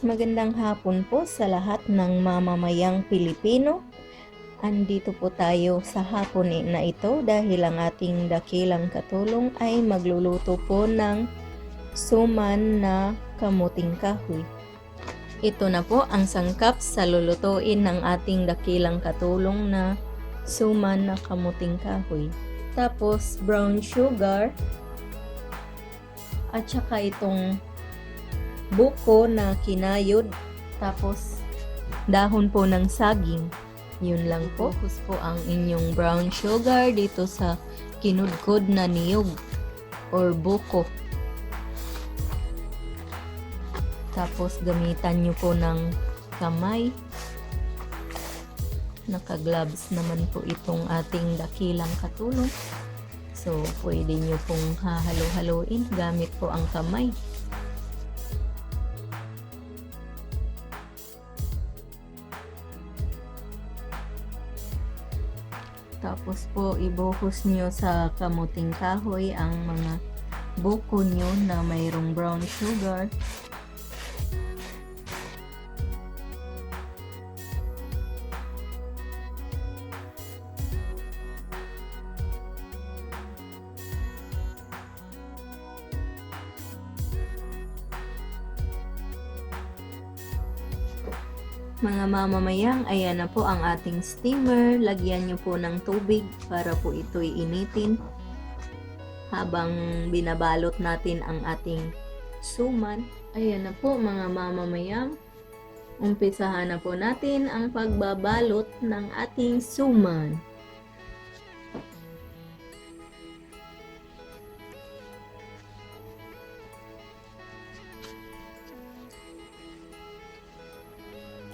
Magandang hapon po sa lahat ng mamamayang Pilipino. Andito po tayo sa hapon na ito dahil ang ating dakilang katulong ay magluluto po ng suman na kamuting kahoy. Ito na po ang sangkap sa lulutuin ng ating dakilang katulong na suman na kamuting kahoy. Tapos brown sugar at saka itong buko na kinayod, tapos dahon po ng saging. Yun lang po. Focus po ang inyong brown sugar dito sa kinudkod na niyog or buko. Tapos gamitan nyo po ng kamay. Naka-gloves naman po itong ating dakilang katulong. So, pwede nyo pong hahalo-haloin gamit po ang kamay. Tapos po, ibuhos nyo sa kamuting kahoy ang mga buko nyo na mayroong brown sugar. Mga mamamayang, ayan na po ang ating steamer. Lagyan nyo po ng tubig para po ito'y initin habang binabalot natin ang ating suman. Ayan na po mga mamamayang. Umpisahan na po natin ang pagbabalot ng ating suman.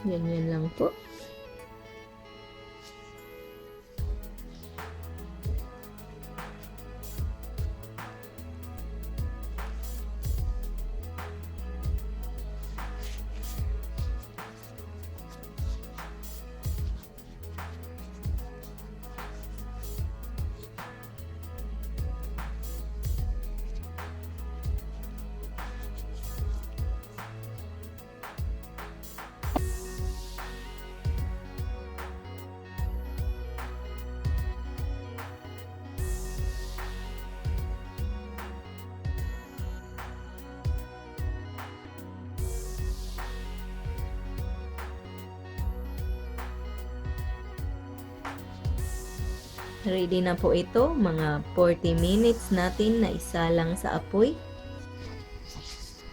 Ganyan lang po. Ready na po ito, mga 40 minutes natin na isa lang sa apoy.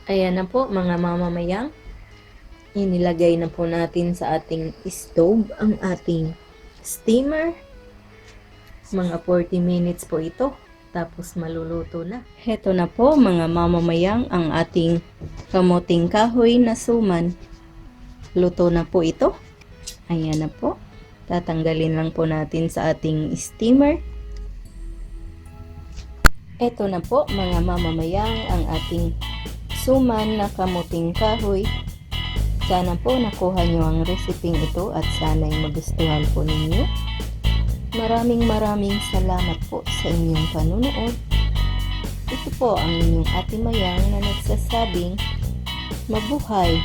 Ayan na po mga mamamayang. Inilagay na po natin sa ating stove ang ating steamer. Mga 40 minutes po ito, tapos maluluto na. Heto na po mga mamamayang ang ating kamuting kahoy na suman. Luto na po ito. Ayan na po. Tatanggalin lang po natin sa ating steamer. Ito na po mga mamamayang ang ating suman na kamuting kahoy. Sana po nakuha nyo ang reseping ito at sana'y magustuhan po ninyo. Maraming salamat po sa inyong panunood. Ito po ang inyong Ate Mayang na nagsasabing mabuhay!